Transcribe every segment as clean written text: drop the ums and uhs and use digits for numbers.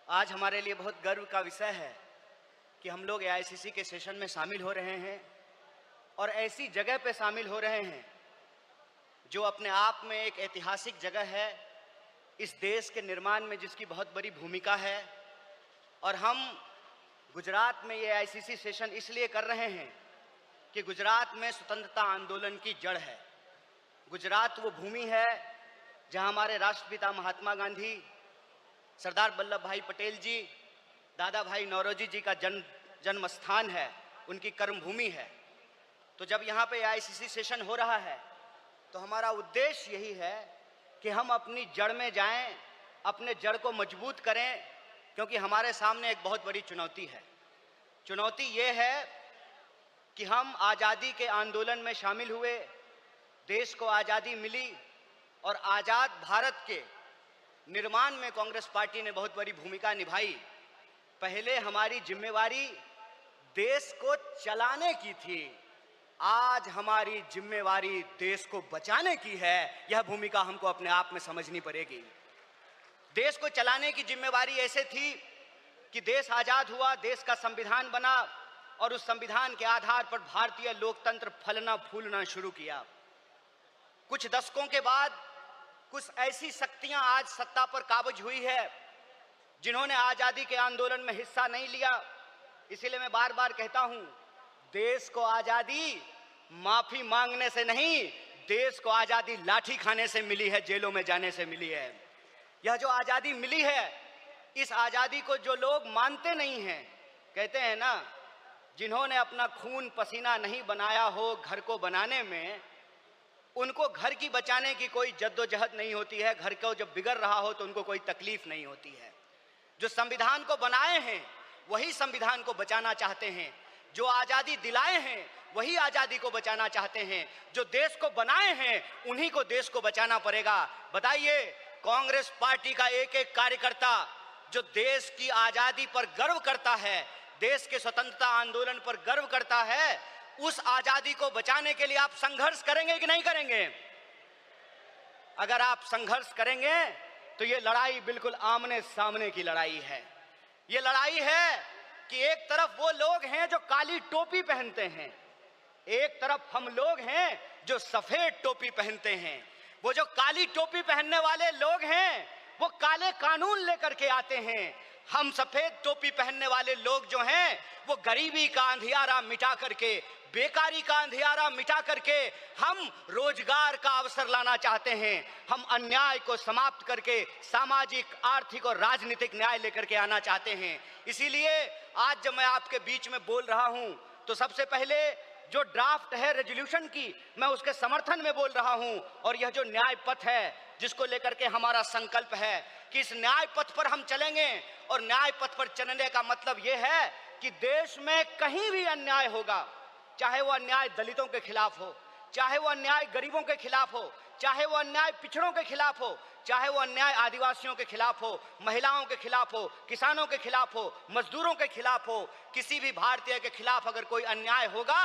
आज हमारे लिए बहुत गर्व का विषय है कि हम लोग एआईसीसी के सेशन में शामिल हो रहे हैं और ऐसी जगह पे शामिल हो रहे हैं जो अपने आप में एक ऐतिहासिक जगह है, इस देश के निर्माण में जिसकी बहुत बड़ी भूमिका है। और हम गुजरात में ये एआईसीसी सेशन इसलिए कर रहे हैं कि गुजरात में स्वतंत्रता आंदोलन की जड़ है। गुजरात वो भूमि है जहां हमारे राष्ट्रपिता महात्मा गांधी, सरदार वल्लभ भाई पटेल जी, दादा भाई नौरोजी जी का जन्म स्थान है, उनकी कर्मभूमि है। तो जब यहाँ पे एआईसीसी सेशन हो रहा है तो हमारा उद्देश्य यही है कि हम अपनी जड़ में जाएं, अपने जड़ को मजबूत करें, क्योंकि हमारे सामने एक बहुत बड़ी चुनौती है। चुनौती ये है कि हम आज़ादी के आंदोलन में शामिल हुए, देश को आज़ादी मिली और आज़ाद भारत के निर्माण में कांग्रेस पार्टी ने बहुत बड़ी भूमिका निभाई। पहले हमारी जिम्मेवारी देश को चलाने की थी, आज हमारी जिम्मेवारी देश को बचाने की है। यह भूमिका हमको अपने आप में समझनी पड़ेगी। देश को चलाने की जिम्मेवारी ऐसे थी कि देश आज़ाद हुआ, देश का संविधान बना और उस संविधान के आधार पर भारतीय लोकतंत्र फलना फूलना शुरू किया। कुछ दशकों के बाद कुछ ऐसी शक्तियां आज सत्ता पर काबिज हुई है जिन्होंने आज़ादी के आंदोलन में हिस्सा नहीं लिया। इसीलिए मैं बार बार कहता हूं, देश को आज़ादी माफी मांगने से नहीं, देश को आज़ादी लाठी खाने से मिली है, जेलों में जाने से मिली है। यह जो आज़ादी मिली है, इस आज़ादी को जो लोग मानते नहीं हैं, कहते हैं ना, जिन्होंने अपना खून पसीना नहीं बनाया हो घर को बनाने में, उनको घर की बचाने की कोई जद्दोजहद नहीं होती है। घर को जब बिगड़ रहा हो तो उनको कोई तकलीफ नहीं होती है। जो संविधान को बनाए हैं वही संविधान को बचाना चाहते हैं, जो आज़ादी दिलाए हैं वही आज़ादी को बचाना चाहते हैं, जो देश को बनाए हैं उन्हीं को देश को बचाना पड़ेगा। बताइए, कांग्रेस पार्टी का एक एक कार्यकर्ता जो देश की आज़ादी पर गर्व करता है, देश के स्वतंत्रता आंदोलन पर गर्व करता है, उस आज़ादी को बचाने के लिए आप संघर्ष करेंगे कि नहीं करेंगे? अगर आप संघर्ष करेंगे तो ये लड़ाई बिल्कुल आमने सामने की लड़ाई है। ये लड़ाई है कि एक तरफ वो लोग हैं जो काली टोपी पहनते हैं, एक तरफ हम लोग हैं जो सफेद टोपी पहनते हैं। वो जो काली टोपी पहनने वाले लोग हैं वो काले कानून लेकर के आते हैं। हम सफेद टोपी पहनने वाले लोग जो हैं वो गरीबी का अंधियारा मिटा करके, बेकारी का अंधियारा मिटा करके हम रोजगार का अवसर लाना चाहते हैं। हम अन्याय को समाप्त करके सामाजिक, आर्थिक और राजनीतिक न्याय लेकर के आना चाहते हैं। इसीलिए आज जब मैं आपके बीच में बोल रहा हूं तो सबसे पहले जो ड्राफ्ट है रेजोल्यूशन की, मैं उसके समर्थन में बोल रहा हूं। और यह जो न्याय पथ है जिसको लेकर के हमारा संकल्प है कि इस न्याय पथ पर हम चलेंगे, और न्याय पथ पर चलने का मतलब यह है कि देश में कहीं भी अन्याय होगा, चाहे वो अन्याय दलितों के खिलाफ हो, चाहे वो अन्याय गरीबों के खिलाफ हो, चाहे वो अन्याय पिछड़ों के खिलाफ हो, चाहे वो अन्याय आदिवासियों के खिलाफ हो, महिलाओं के खिलाफ हो, किसानों के खिलाफ हो, मजदूरों के खिलाफ हो, किसी भी भारतीय के खिलाफ अगर कोई अन्याय होगा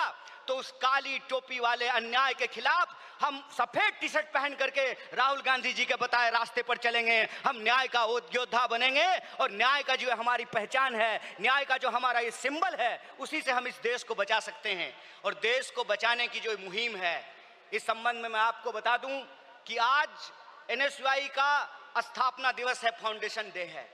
तो उस काली टोपी वाले अन्याय के खिलाफ हम सफेद टी शर्ट पहन करके राहुल गांधी जी के बताए रास्ते पर चलेंगे। हम न्याय का योद्धा बनेंगे और न्याय का जो हमारी पहचान है, न्याय का जो हमारा ये सिंबल है, उसी से हम इस देश को बचा सकते हैं। और देश को बचाने की जो मुहिम है, इस संबंध में मैं आपको बता दूं कि आज एनएसयूआई का स्थापना दिवस है, फाउंडेशन डे है।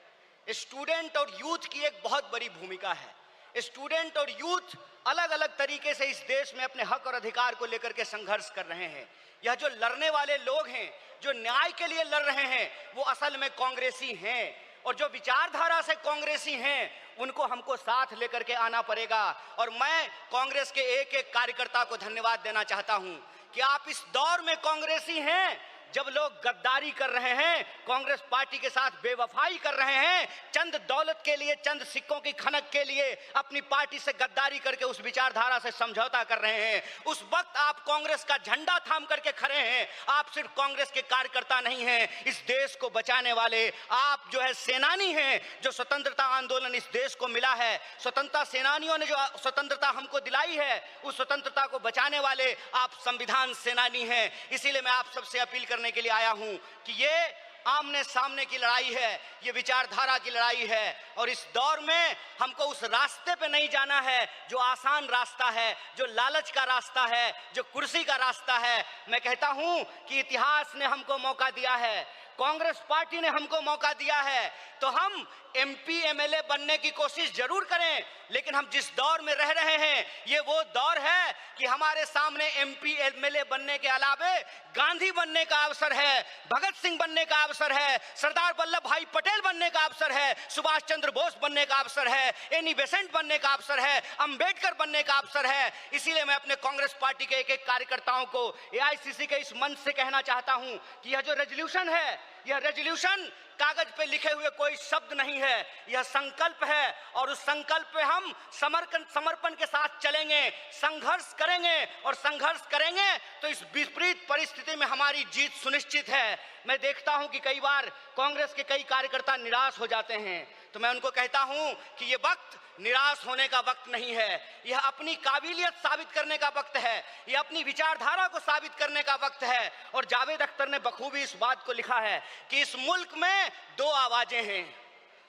स्टूडेंट और यूथ की एक बहुत बड़ी भूमिका है। स्टूडेंट और यूथ अलग अलग तरीके से इस देश में अपने हक और अधिकार को लेकर के संघर्ष कर रहे हैं। यह जो लड़ने वाले लोग हैं, जो न्याय के लिए लड़ रहे हैं, वो असल में कांग्रेसी हैं। और जो विचारधारा से कांग्रेसी हैं उनको हमको साथ लेकर के आना पड़ेगा। और मैं कांग्रेस के एक एक कार्यकर्ता को धन्यवाद देना चाहता हूं कि आप इस दौर में कांग्रेसी हैं जब लोग गद्दारी कर रहे हैं, कांग्रेस पार्टी के साथ बेवफाई कर रहे हैं, चंद दौलत के लिए, चंद सिक्कों की खनक के लिए अपनी पार्टी से गद्दारी करके उस विचारधारा से समझौता कर रहे हैं। उस वक्त आप कांग्रेस का झंडा थाम करके खड़े हैं। आप सिर्फ कांग्रेस के कार्यकर्ता नहीं हैं, इस देश को बचाने वाले आप जो है सेनानी हैं। जो स्वतंत्रता आंदोलन इस देश को मिला है, स्वतंत्रता सेनानियों ने जो स्वतंत्रता हमको दिलाई है, उस स्वतंत्रता को बचाने वाले आप संविधान सेनानी हैं। इसीलिए मैं आप सबसे अपील करने के लिए आया हूं कि ये आमने सामने की लड़ाई है, ये विचारधारा की लड़ाई है। और इस दौर में हमको उस रास्ते पे नहीं जाना है जो आसान रास्ता है, जो लालच का रास्ता है, जो कुर्सी का रास्ता है। मैं कहता हूं कि इतिहास ने हमको मौका दिया है, कांग्रेस पार्टी ने हमको मौका दिया है, तो हम एमपी एमएलए बनने की कोशिश जरूर करें। लेकिन हम जिस दौर में रह रहे हैं, ये वो दौर है कि हमारे सामने एमपी एमएलए बनने के अलावे गांधी बनने का अवसर है, भगत सिंह बनने का अवसर है, सरदार वल्लभ भाई पटेल बनने का अवसर है, सुभाष चंद्र बोस बनने का अवसर है, एनी बेसेंट बनने का अवसर है, अंबेडकर बनने का अवसर है। इसीलिए मैं अपने कांग्रेस पार्टी के एक एक कार्यकर्ताओं को एआईसीसी के इस मंच से कहना चाहता हूं कि यह जो रेजोल्यूशन है, यह रेजोल्यूशन कागज पे लिखे हुए कोई शब्द नहीं है, यह संकल्प है। और उस संकल्प पे हम समर्पण के साथ चलेंगे, संघर्ष करेंगे, और संघर्ष करेंगे तो इस विपरीत परिस्थिति में हमारी जीत सुनिश्चित है। मैं देखता हूं कि कई बार कांग्रेस के कई कार्यकर्ता निराश हो जाते हैं, तो मैं उनको कहता हूं कि यह वक्त निराश होने का वक्त नहीं है, यह अपनी काबिलियत साबित करने का वक्त है, यह अपनी विचारधारा को साबित करने का वक्त है। और जावेद अख्तर ने बखूबी इस बात को लिखा है कि इस मुल्क में दो आवाजें हैं,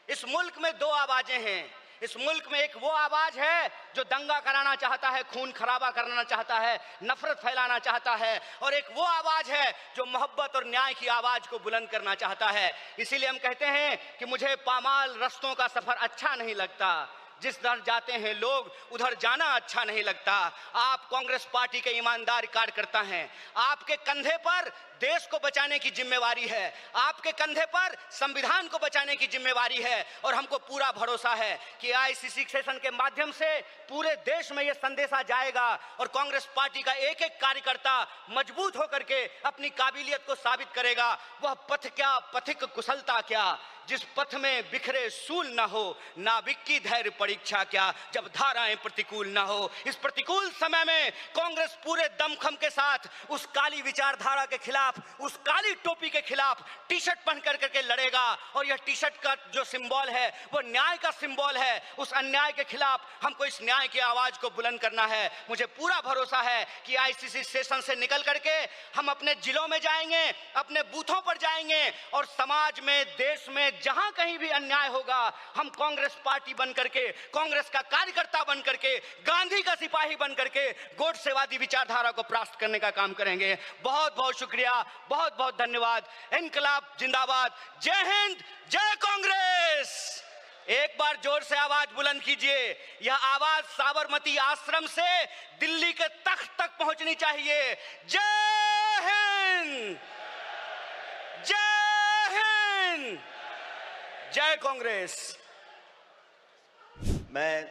इस मुल्क में दो आवाजें हैं। इस मुल्क में एक वो आवाज है जो दंगा कराना चाहता है, खून खराबा करना चाहता है, नफरत फैलाना चाहता है, और एक वो आवाज है जो मोहब्बत और न्याय की आवाज को बुलंद करना चाहता है। इसीलिए हम कहते हैं कि मुझे पामाल रस्तों का सफर अच्छा नहीं लगता, जिस दर जाते हैं लोग उधर जाना अच्छा नहीं लगता। आप कांग्रेस पार्टी के ईमानदार कार्यकर्ता हैं, आपके कंधे पर देश को बचाने की जिम्मेवारी है, आपके कंधे पर संविधान को बचाने की जिम्मेवारी है। और हमको पूरा भरोसा है कि आईसीसी सेशन के माध्यम से पूरे देश में यह संदेशा जाएगा और कांग्रेस पार्टी का एक एक कार्यकर्ता मजबूत होकर के अपनी काबिलियत को साबित करेगा। वह पथ क्या, पथिक कुशलता क्या, जिस पथ में बिखरे सूल ना हो, नाविक की धैर्य परीक्षा क्या, जब धाराएं प्रतिकूल ना हो। इस प्रतिकूल समय में कांग्रेस पूरे दमखम के साथ उस काली विचारधारा के खिलाफ, उस काली टोपी के खिलाफ टी शर्ट पहन करके लड़ेगा। और यह टी शर्ट का जो सिंबल है वो न्याय का सिंबल है। उस अन्याय के खिलाफ हमको इस न्याय की आवाज को बुलंद करना है। मुझे पूरा भरोसा है कि आईसीसी सेशन से निकल करके हम अपने जिलों में जाएंगे, अपने बूथों पर जाएंगे, और समाज में, देश में जहां कहीं भी अन्याय होगा, हम कांग्रेस पार्टी बन करके, कांग्रेस का कार्यकर्ता बन करके, गांधी का सिपाही बन करके गोडसेवादी विचारधारा को परास्त करने का काम करेंगे। बहुत बहुत शुक्रिया, बहुत बहुत धन्यवाद। इनकलाब जिंदाबाद, जय हिंद, जय कांग्रेस। एक बार जोर से आवाज बुलंद कीजिए। यह आवाज साबरमती आश्रम से दिल्ली के तख्त तक पहुंचनी चाहिए। जय हिंद, जय हिंद, जय कांग्रेस। मैं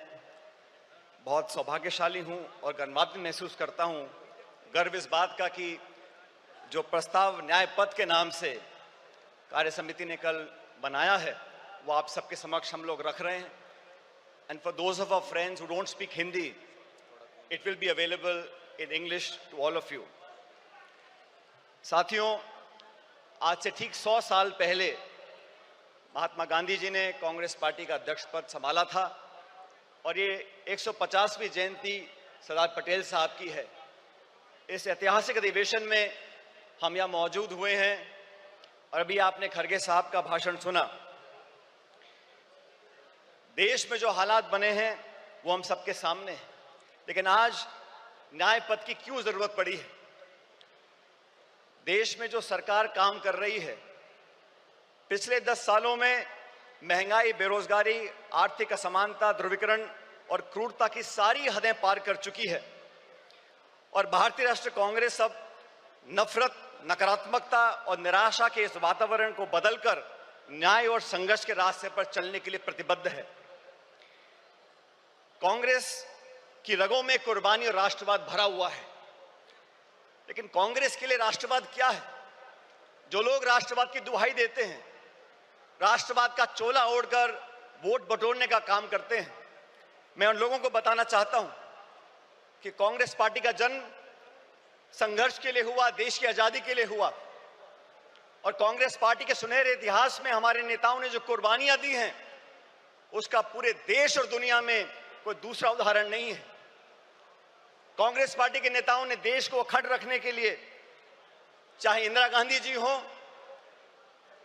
बहुत सौभाग्यशाली हूं और गर्वान्वित महसूस करता हूं, गर्व इस बात का कि जो प्रस्ताव न्याय पथ के नाम से कार्य समिति ने कल बनाया है वो आप सबके समक्ष हम लोग रख रहे हैं। And for those of our friends who don't speak Hindi, it will be available in English to all of you. साथियों, आज से ठीक 100 साल पहले महात्मा गांधी जी ने कांग्रेस पार्टी का अध्यक्ष पद संभाला था और ये 150वीं जयंती सरदार पटेल साहब की है। इस ऐतिहासिक अधिवेशन में हम यहाँ मौजूद हुए हैं और अभी आपने खड़गे साहब का भाषण सुना। देश में जो हालात बने हैं वो हम सबके सामने हैं, लेकिन आज न्याय पथ की क्यों जरूरत पड़ी है? देश में जो सरकार काम कर रही है, पिछले 10 सालों में महंगाई, बेरोजगारी, आर्थिक असमानता, ध्रुवीकरण और क्रूरता की सारी हदें पार कर चुकी है। और भारतीय राष्ट्रीय कांग्रेस अब नफरत, नकारात्मकता और निराशा के इस वातावरण को बदलकर न्याय और संघर्ष के रास्ते पर चलने के लिए प्रतिबद्ध है। कांग्रेस की रगों में कुर्बानी और राष्ट्रवाद भरा हुआ है, लेकिन कांग्रेस के लिए राष्ट्रवाद क्या है? जो लोग राष्ट्रवाद की दुहाई देते हैं, राष्ट्रवाद का चोला ओढ़कर वोट बटोरने का काम करते हैं, मैं उन लोगों को बताना चाहता हूं कि कांग्रेस पार्टी का जन्म संघर्ष के लिए हुआ, देश की आजादी के लिए हुआ। और कांग्रेस पार्टी के सुनहरे इतिहास में हमारे नेताओं ने जो कुर्बानियां दी हैं, उसका पूरे देश और दुनिया में कोई दूसरा उदाहरण नहीं है। कांग्रेस पार्टी के नेताओं ने देश को अखंड रखने के लिए, चाहे इंदिरा गांधी जी हो,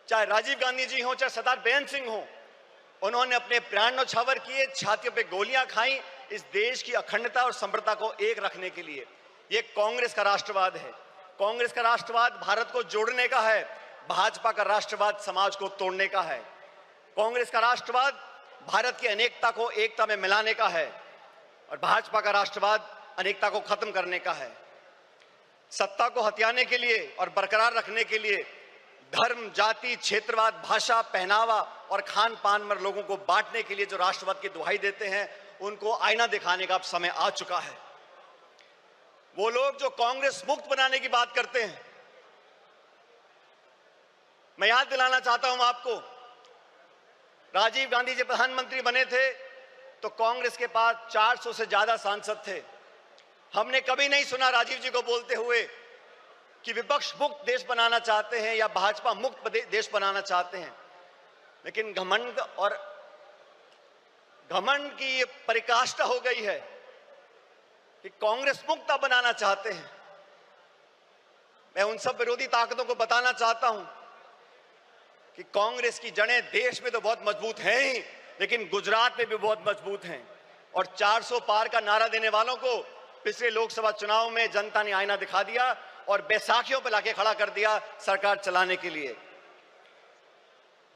चाहे राजीव गांधी जी हो, चाहे सरदार बेअंत सिंह हो, उन्होंने अपने प्राण न्यौछावर किए, छातियों पे गोलियां खाई इस देश की अखंडता और समृद्धता को एक रखने के लिए। ये कांग्रेस का राष्ट्रवाद है। कांग्रेस का राष्ट्रवाद भारत को जोड़ने का है, भाजपा का राष्ट्रवाद समाज को तोड़ने का है। कांग्रेस का राष्ट्रवाद भारत की अनेकता को एकता में मिलाने का है और भाजपा का राष्ट्रवाद अनेकता को खत्म करने का है। सत्ता को हथियाने के लिए और बरकरार रखने के लिए धर्म, जाति, क्षेत्रवाद, भाषा, पहनावा और खान पान में लोगों को बांटने के लिए जो राष्ट्रवाद की दुहाई देते हैं, उनको आईना दिखाने का अब समय आ चुका है। वो लोग जो कांग्रेस मुक्त बनाने की बात करते हैं, मैं याद दिलाना चाहता हूं आपको, राजीव गांधी जी प्रधानमंत्री बने थे तो कांग्रेस के पास 400 से ज्यादा सांसद थे। हमने कभी नहीं सुना राजीव जी को बोलते हुए कि विपक्ष मुक्त देश बनाना चाहते हैं या भाजपा मुक्त देश बनाना चाहते हैं। लेकिन घमंड की ये परिकाष्ठा हो गई है कि कांग्रेस मुक्त बनाना चाहते हैं। मैं उन सब विरोधी ताकतों को बताना चाहता हूं कि कांग्रेस की जड़ें देश में तो बहुत मजबूत हैं ही, लेकिन गुजरात में भी बहुत मजबूत हैं। और 400 पार का नारा देने वालों को पिछले लोकसभा चुनाव में जनता ने आईना दिखा दिया और बैसाखियों पर लाके खड़ा कर दिया सरकार चलाने के लिए।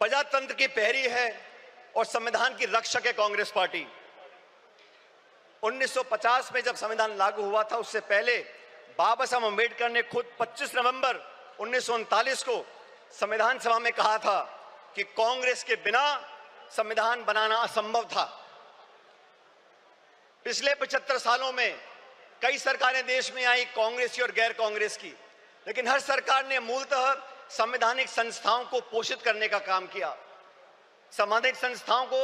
प्रजातंत्र की पहरी है और संविधान की रक्षक है कांग्रेस पार्टी। 1950 में जब संविधान लागू हुआ था, उससे पहले बाबा साहब अम्बेडकर ने खुद 25 नवंबर 1939 को संविधान सभा में कहा था कि कांग्रेस के बिना संविधान बनाना असंभव था। पिछले 75 सालों में कई सरकारें देश में आई, कांग्रेस की और गैर कांग्रेस की, लेकिन हर सरकार ने मूलतः संवैधानिक संस्थाओं को पोषित करने का काम किया, संवैधानिक संस्थाओं को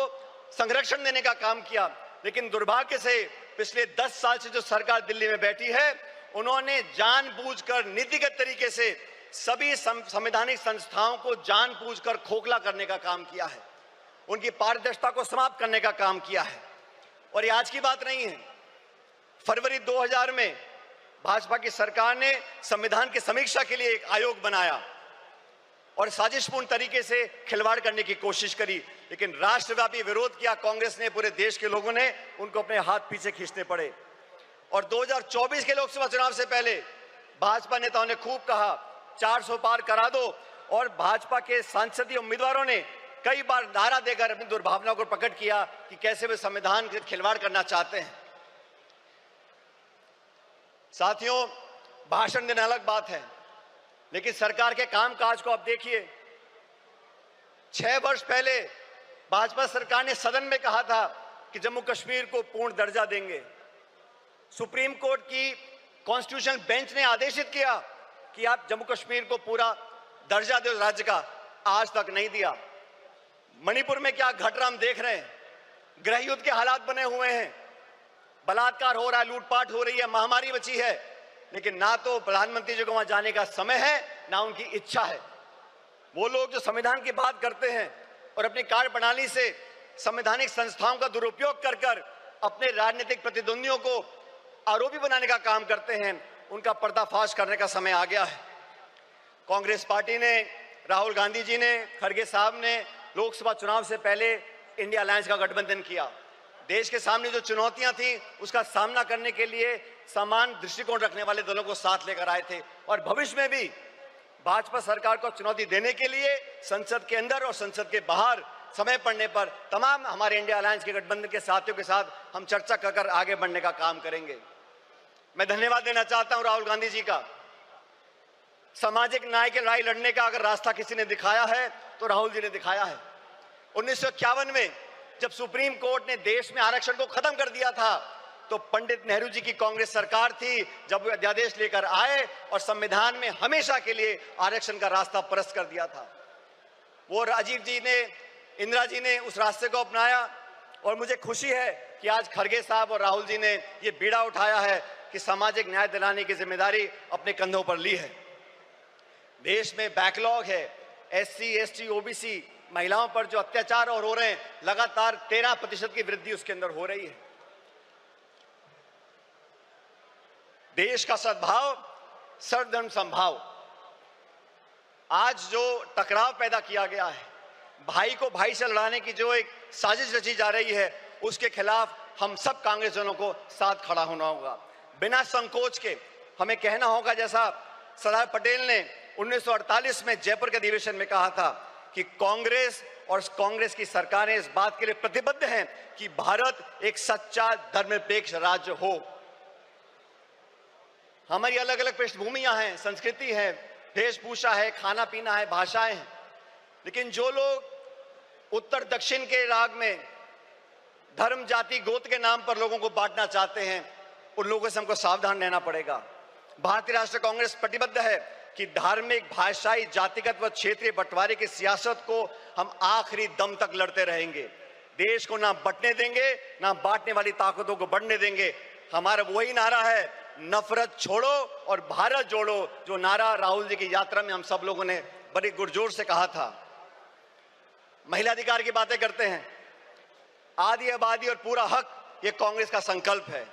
संरक्षण देने का काम किया। लेकिन दुर्भाग्य से पिछले 10 साल से जो सरकार दिल्ली में बैठी है, उन्होंने जानबूझकर नीतिगत तरीके से सभी संवैधानिक संस्थाओं को जानबूझकर खोखला करने का काम किया है, उनकी पारदर्शिता को समाप्त करने का काम किया है। और ये आज की बात नहीं है। फरवरी 2000 में भाजपा की सरकार ने संविधान की समीक्षा के लिए एक आयोग बनाया और साजिशपूर्ण तरीके से खिलवाड़ करने की कोशिश करी, लेकिन राष्ट्रव्यापी विरोध किया कांग्रेस ने, पूरे देश के लोगों ने उनको अपने हाथ पीछे खींचने पड़े। और 2024 के लोकसभा चुनाव से पहले भाजपा नेताओं ने खूब कहा 400 पार करा दो, और भाजपा के सांसदीय उम्मीदवारों ने कई बार नारा देकर अपनी दुर्भावना को प्रकट किया कि कैसे वे संविधान के खिलवाड़ करना चाहते हैं। साथियों, भाषण देना अलग बात है, लेकिन सरकार के कामकाज को आप देखिए। 6 वर्ष पहले भाजपा सरकार ने सदन में कहा था कि जम्मू कश्मीर को पूर्ण दर्जा देंगे। सुप्रीम कोर्ट की कॉन्स्टिट्यूशनल बेंच ने आदेशित किया कि आप जम्मू कश्मीर को पूरा दर्जा दो राज्य का, आज तक नहीं दिया। मणिपुर में क्या घट रहा हम देख रहे हैं, गृह युद्ध के हालात बने हुए हैं, बलात्कार हो रहा है, लूटपाट हो रही है, महामारी बची है, लेकिन ना तो प्रधानमंत्री जी को वहां जाने का समय है, ना उनकी इच्छा है। वो लोग जो संविधान की बात करते हैं और अपनी कार्यप्रणाली से संवैधानिक संस्थाओं का दुरुपयोग कर अपने राजनीतिक प्रतिद्वंदियों को आरोपी बनाने का काम करते हैं, उनका पर्दाफाश करने का समय आ गया है। कांग्रेस पार्टी ने, राहुल गांधी जी ने, खड़गे साहब ने लोकसभा चुनाव से पहले इंडिया अलायंस का गठबंधन किया। देश के सामने जो चुनौतियां थी उसका सामना करने के लिए समान दृष्टिकोण रखने वाले दलों को साथ लेकर आए थे, और भविष्य में भी भाजपा सरकार को चुनौती देने के लिए संसद के अंदर और संसद के बाहर समय पड़ने पर तमाम हमारे इंडिया अलायंस के गठबंधन के साथियों के साथ हम चर्चा कर आगे बढ़ने का काम करेंगे। मैं धन्यवाद देना चाहता हूं राहुल गांधी जी का। सामाजिक न्याय की लड़ाई लड़ने का अगर रास्ता किसी ने दिखाया है तो राहुल जी ने दिखाया है। 1951 में जब सुप्रीम कोर्ट ने देश में आरक्षण को खत्म कर दिया था, तो पंडित नेहरू जी की कांग्रेस सरकार थी जब वे अध्यादेश लेकर आए और संविधान में हमेशा के लिए आरक्षण का रास्ता प्रशस्त कर दिया था। वो राजीव जी ने, इंदिरा जी ने उस रास्ते को अपनाया, और मुझे खुशी है कि आज खड़गे साहब और राहुल जी ने ये बीड़ा उठाया है कि सामाजिक न्याय दिलाने की जिम्मेदारी अपने कंधों पर ली है। देश में बैकलॉग है, SC, ST, OBC महिलाओं पर जो अत्याचार और हो रहे हैं, लगातार 13% की वृद्धि उसके अंदर हो रही है। देश का सद्भाव, सर्वधर्म समभाव। आज जो टकराव पैदा किया गया है, भाई को भाई से लड़ाने की जो एक साजिश रची जा रही है, उसके खिलाफ हम सब कांग्रेसजनों को साथ खड़ा होना होगा। बिना संकोच के हमें कहना होगा, जैसा सरदार पटेल ने 1948 में जयपुर के अधिवेशन में कहा था कि कांग्रेस और कांग्रेस की सरकारें इस बात के लिए प्रतिबद्ध हैं कि भारत एक सच्चा धर्मनिरपेक्ष राज्य हो। हमारी अलग अलग पृष्ठभूमियां हैं, संस्कृति है, वेशभूषा है, खाना पीना है, भाषाएं हैं, लेकिन जो लोग उत्तर दक्षिण के राग में धर्म जाति गोत्र के नाम पर लोगों को बांटना चाहते हैं, उन लोगों से हमको सावधान रहना पड़ेगा। भारतीय राष्ट्रीय कांग्रेस प्रतिबद्ध है कि धार्मिक, भाषाई, जातिगत व क्षेत्रीय बंटवारे की सियासत को हम आखिरी दम तक लड़ते रहेंगे। देश को ना बंटने देंगे, ना बांटने वाली ताकतों को बढ़ने देंगे। हमारा वही नारा है, नफरत छोड़ो और भारत जोड़ो, जो नारा राहुल जी की यात्रा में हम सब लोगों ने बड़ी गुरजोर से कहा था। महिला अधिकार की बातें करते हैं, आदि आबादी और पूरा हक, ये कांग्रेस का संकल्प है।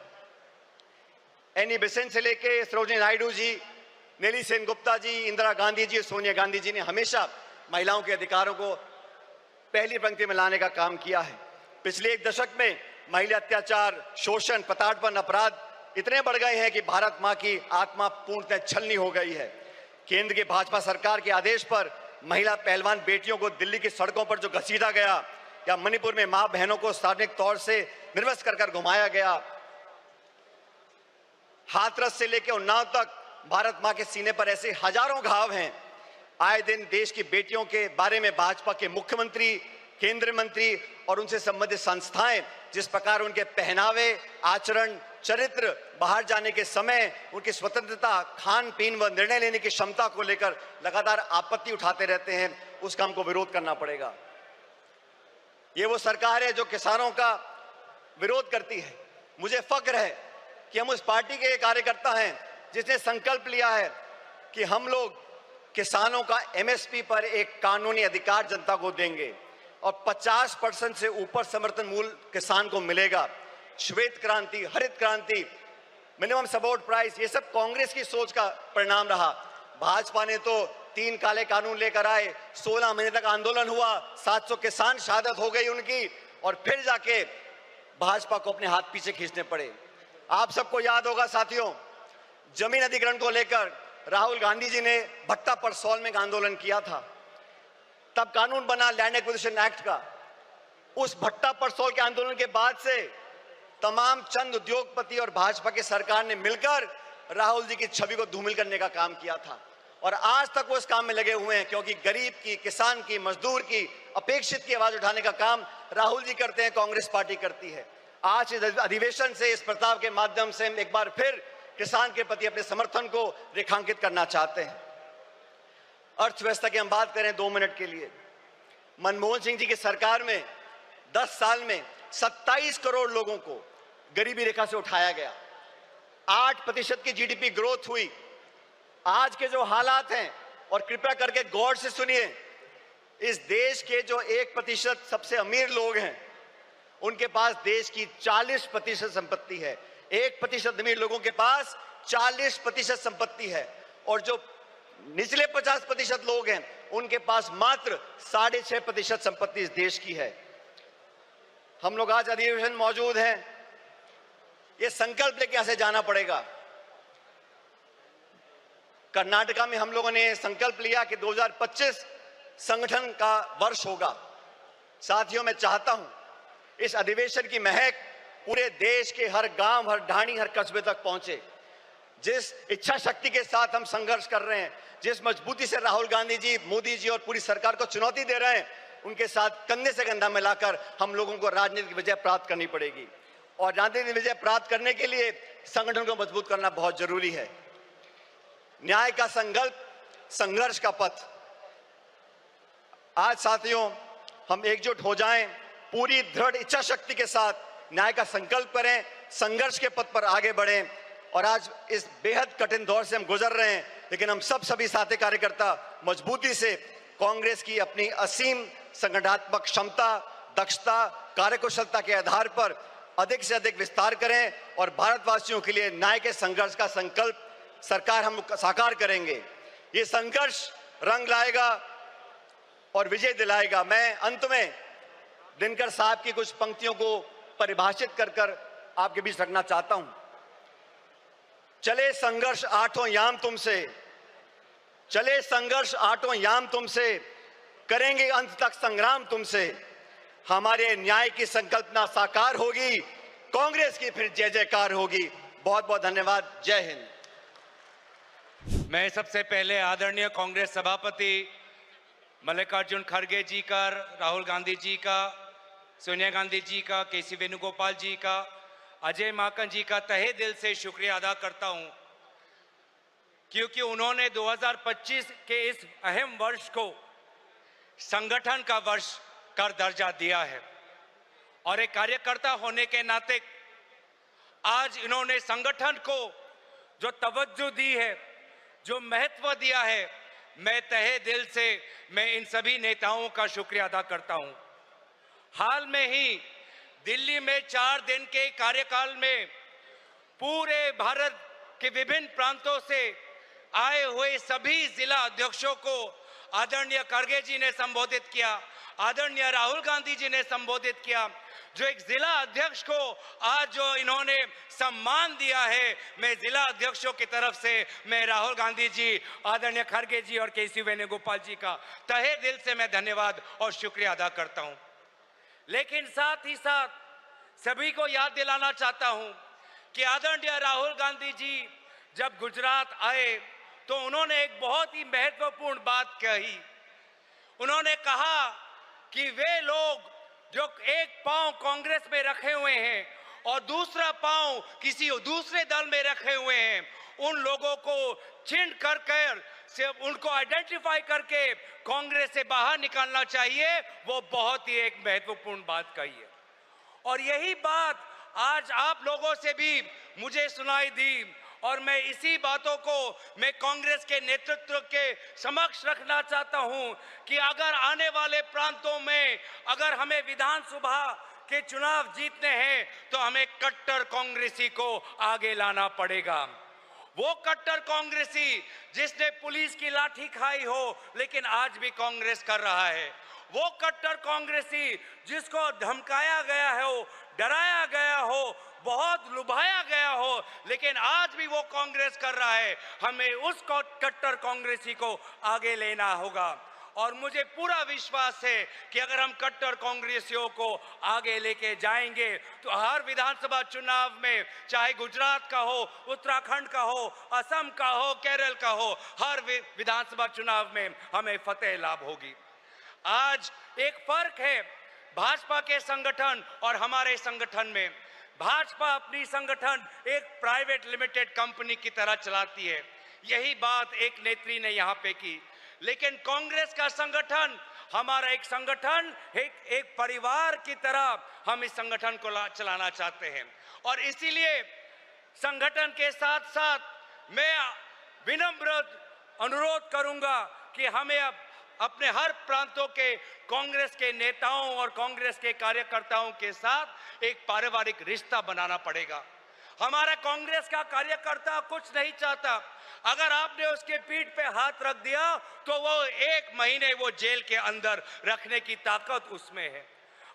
एनी बेसेंट से लेके सरोजिनी नायडू जी, नेली सेन गुप्ता जी, इंदिरा गांधी जी, सोनिया गांधी जी ने हमेशा महिलाओं के अधिकारों को पहली पंक्ति में लाने का काम किया है। पिछले एक दशक में महिला अत्याचार, शोषण, प्रताड़पन, अपराध इतने बढ़ गए हैं कि भारत मां की आत्मा पूर्णतः छलनी हो गई है। केंद्र की भाजपा सरकार के आदेश पर महिला पहलवान बेटियों को दिल्ली की सड़कों पर जो घसीटा गया, या मणिपुर में मां बहनों को सार्वजनिक तौर से निर्वस्त्र कर घुमाया गया, हाथरस से लेकर उन्नाव तक भारत मां के सीने पर ऐसे हजारों घाव हैं। आए दिन देश की बेटियों के बारे में भाजपा के मुख्यमंत्री, केंद्रीय मंत्री और उनसे संबंधित संस्थाएं जिस प्रकार उनके पहनावे, आचरण, चरित्र, बाहर जाने के समय उनकी स्वतंत्रता, खान पीन व निर्णय लेने की क्षमता को लेकर लगातार आपत्ति उठाते रहते हैं, उसका हमको विरोध करना पड़ेगा। ये वो सरकार है जो किसानों का विरोध करती है। मुझे फक्र है कि हम उस पार्टी के कार्यकर्ता हैं जिसने संकल्प लिया है कि हम लोग किसानों का एमएसपी पर एक कानूनी अधिकार जनता को देंगे और 50% से ऊपर समर्थन मूल्य किसान को मिलेगा। श्वेत क्रांति, हरित क्रांति, मिनिमम सपोर्ट प्राइस, ये सब कांग्रेस की सोच का परिणाम रहा। भाजपा ने तो 3 काले कानून लेकर आए, 16 महीने तक आंदोलन हुआ, 700 किसान शहादत हो गई उनकी, और फिर जाके भाजपा को अपने हाथ पीछे खींचने पड़े। आप सबको याद होगा साथियों, जमीन अधिग्रहण को लेकर राहुल गांधी जी ने भट्टा परसौल में आंदोलन किया था। तब कानून बना लैंड एक्विजिशन एक्ट का। उस भट्टा परसौल के आंदोलन के बाद से तमाम चंद उद्योगपति और भाजपा की सरकार ने मिलकर राहुल जी की छवि को धूमिल करने का काम किया था, और आज तक वो इस काम में लगे हुए हैं, क्योंकि गरीब की, किसान की, मजदूर की, अपेक्षित की आवाज उठाने का काम राहुल जी करते हैं, कांग्रेस पार्टी करती है। आज इस अधिवेशन से, इस प्रस्ताव के माध्यम से हम एक बार फिर किसान के प्रति अपने समर्थन को रेखांकित करना चाहते हैं। अर्थव्यवस्था की हम बात करें 2 मिनट के लिए। मनमोहन सिंह जी की सरकार में 10 साल में 27 करोड़ लोगों को गरीबी रेखा से उठाया गया, 8% की जीडीपी ग्रोथ हुई। आज के जो हालात हैं, और कृपया करके गौर से सुनिए, इस देश के जो 1% सबसे अमीर लोग हैं, उनके पास देश की 40% संपत्ति है। 1% अमीर लोगों के पास 40% संपत्ति है, और जो निचले 50% लोग हैं, उनके पास मात्र 6.5% संपत्ति इस देश की है। हम लोग आज अधिवेशन मौजूद हैं, ये संकल्प लेके यहां से जाना पड़ेगा। कर्नाटका में हम लोगों ने संकल्प लिया कि 2025 संगठन का वर्ष होगा। साथियों, मैं चाहता हूं इस अधिवेशन की महक पूरे देश के हर गांव, हर ढाणी, हर कस्बे तक पहुंचे। जिस इच्छा शक्ति के साथ हम संघर्ष कर रहे हैं, जिस मजबूती से राहुल गांधी जी, मोदी जी और पूरी सरकार को चुनौती दे रहे हैं, उनके साथ कंधे से कंधा मिलाकर हम लोगों को राजनीतिक विजय प्राप्त करनी पड़ेगी। और राजनीतिक विजय प्राप्त करने के लिए संगठन को मजबूत करना बहुत जरूरी है। न्याय का संकल्प, संघर्ष का पथ। आज साथियों, हम एकजुट हो जाएं, पूरी दृढ़ इच्छा शक्ति के साथ न्याय का संकल्प करें, संघर्ष के पथ पर आगे बढ़ें। और आज इस बेहद कठिन दौर से हम गुजर रहे हैं, लेकिन हम सभी साथी कार्यकर्ता मजबूती से कांग्रेस की अपनी असीम संगठनात्मक क्षमता, दक्षता, कार्यकुशलता के आधार पर अधिक से अधिक विस्तार करें, और भारतवासियों के लिए न्याय के संघर्ष का संकल्प सरकार हम साकार करेंगे। ये संघर्ष रंग लाएगा और विजय दिलाएगा। मैं अंत में दिनकर साहब की कुछ पंक्तियों को परिभाषित कर कर आपके बीच रखना चाहता हूं। चले संघर्ष आठों याम तुमसे, चले संघर्ष आठों याम तुमसे, करेंगे अंत तक संग्राम तुमसे, हमारे न्याय की संकल्पना साकार होगी, कांग्रेस की फिर जय जयकार होगी। बहुत बहुत धन्यवाद। जय हिंद। मैं सबसे पहले आदरणीय कांग्रेस सभापति मल्लिकार्जुन खड़गे जी का, राहुल गांधी जी का, सोनिया गांधी जी का, केसी वेणुगोपाल जी का, अजय माकन जी का तहे दिल से शुक्रिया अदा करता हूं, क्योंकि उन्होंने 2025 के इस अहम वर्ष को संगठन का वर्ष का दर्जा दिया है। और एक कार्यकर्ता होने के नाते आज इन्होंने संगठन को जो तवज्जो दी है, जो महत्व दिया है, मैं तहे दिल से मैं इन सभी नेताओं का शुक्रिया अदा करता हूं। हाल में ही दिल्ली में 4 दिन के कार्यकाल में पूरे भारत के विभिन्न प्रांतों से आए हुए सभी जिला अध्यक्षों को आदरणीय खड़गे जी ने संबोधित किया, आदरणीय राहुल गांधी जी ने संबोधित किया। जो एक जिला अध्यक्ष को आज जो इन्होंने सम्मान दिया है, मैं जिला अध्यक्षों की तरफ से मैं राहुल गांधी जी, आदरणीय खड़गे जी और केसी वेणुगोपाल जी का तहे दिल से मैं धन्यवाद और शुक्रिया अदा करता हूं। लेकिन साथ ही साथ सभी को याद दिलाना चाहता हूं कि आदरणीय राहुल गांधी जी जब गुजरात आए तो उन्होंने एक बहुत ही महत्वपूर्ण बात कही। उन्होंने कहा कि वे लोग जो एक पांव कांग्रेस में रखे हुए हैं और दूसरा पांव किसी दूसरे दल में रखे हुए हैं, उन लोगों को चिन्ह कर से उनको आइडेंटिफाई करके कांग्रेस से बाहर निकालना चाहिए। वो बहुत ही एक महत्वपूर्ण बात कही है और यही बात आज आप लोगों से भी मुझे सुनाई दी और मैं इसी बातों को मैं कांग्रेस के नेतृत्व के समक्ष रखना चाहता हूं कि अगर आने वाले प्रांतों में अगर हमें विधानसभा के चुनाव जीतने हैं तो हमें कट्टर कांग्रेसी को आगे लाना पड़ेगा। वो कट्टर कांग्रेसी जिसने पुलिस की लाठी खाई हो लेकिन आज भी कांग्रेस कर रहा है, वो कट्टर कांग्रेसी जिसको धमकाया गया हो, डराया गया हो, बहुत लुभाया गया हो, लेकिन आज भी वो कांग्रेस कर रहा है, हमें उस कट्टर कांग्रेसी को आगे लेना होगा। और मुझे पूरा विश्वास है कि अगर हम कट्टर कांग्रेसियों को आगे लेके जाएंगे तो हर विधानसभा चुनाव में, चाहे गुजरात का हो, उत्तराखंड का हो, असम का हो, केरल का हो, हर विधानसभा चुनाव में हमें फतेह लाभ होगी। आज एक फर्क है भाजपा के संगठन और हमारे संगठन में। भाजपा अपनी संगठन एक प्राइवेट लिमिटेड कंपनी की तरह चलाती है, यही बात एक नेत्री ने यहाँ पे की। लेकिन कांग्रेस का संगठन हमारा एक संगठन, एक परिवार की तरह हम इस संगठन को चलाना चाहते हैं और इसीलिए संगठन के साथ साथ मैं विनम्र अनुरोध करूंगा कि हमें अब अपने हर प्रांतों के कांग्रेस के नेताओं और कांग्रेस के कार्यकर्ताओं के साथ एक पारिवारिक रिश्ता बनाना पड़ेगा। हमारा कांग्रेस का कार्यकर्ता कुछ नहीं चाहता, अगर आपने उसके पीठ पे हाथ रख दिया तो वो 1 महीने वो जेल के अंदर रखने की ताकत उसमें है।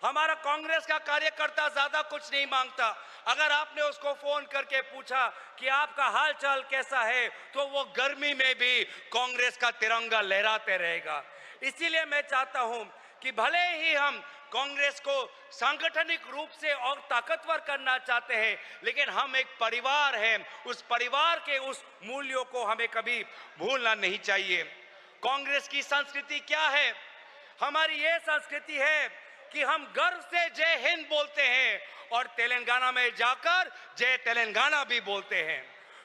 हमारा कांग्रेस का कार्यकर्ता ज्यादा कुछ नहीं मांगता, अगर आपने उसको फोन करके पूछा कि आपका हाल चाल कैसा है तो वो गर्मी में भी कांग्रेस का तिरंगा लहराते रहेगा। इसीलिए मैं चाहता हूं कि भले ही हम कांग्रेस को सांगठनिक रूप से और ताकतवर करना चाहते हैं, लेकिन हम एक परिवार हैं, उस परिवार के उस मूल्यों को हमें कभी भूलना नहीं चाहिए। कांग्रेस की संस्कृति क्या है? हमारी ये संस्कृति है कि हम गर्व से जय हिंद बोलते हैं और तेलंगाना में जाकर जय तेलंगाना भी बोलते हैं।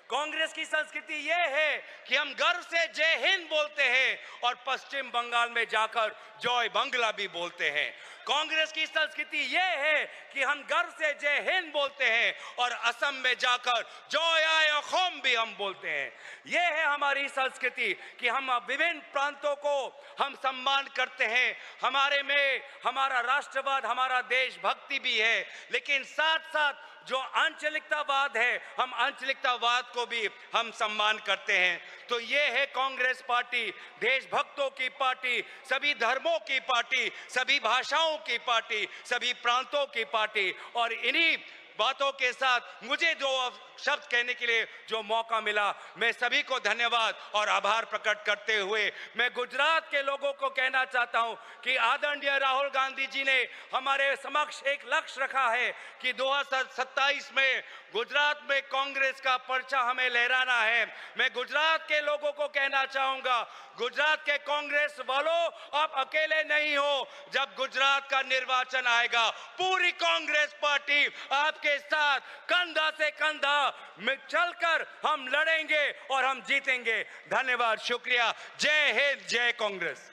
कांग्रेस की संस्कृति ये है कि हम गर्व से जय हिंद बोलते हैं और पश्चिम बंगाल में जाकर जय बांग्ला भी बोलते हैं। कांग्रेस की संस्कृति ये है कि हम गर्व से जय हिंद बोलते हैं और असम में जाकर जय आय खोम भी हम बोलते हैं। ये है हमारी संस्कृति कि हम विभिन्न प्रांतों को हम सम्मान करते हैं। हमारे में हमारा राष्ट्रवाद, हमारा देशभक्ति भी है, लेकिन साथ साथ जो आंचलिकतावाद है, हम आंचलिकतावाद को भी हम सम्मान करते हैं। तो ये है कांग्रेस पार्टी, देशभक्तों की पार्टी, सभी धर्मों की पार्टी, सभी भाषाओं की पार्टी, सभी प्रांतों की पार्टी। और इन्हीं बातों के साथ मुझे जो शब्द कहने के लिए जो मौका मिला, मैं सभी को धन्यवाद और आभार प्रकट करते हुए मैं गुजरात के लोगों को कहना चाहता हूं कि आदरणीय राहुल गांधी जी ने हमारे समक्ष एक लक्ष्य रखा है कि 2027 में गुजरात में कांग्रेस का पर्चा हमें लहराना है। मैं गुजरात के लोगों को कहना चाहूंगा, गुजरात के कांग्रेस वालों, आप अकेले नहीं हो। जब गुजरात का निर्वाचन आएगा, पूरी कांग्रेस पार्टी आपके साथ कंधा से कंधा में चलकर हम लड़ेंगे और हम जीतेंगे। धन्यवाद, शुक्रिया। जय हिंद, जय कांग्रेस।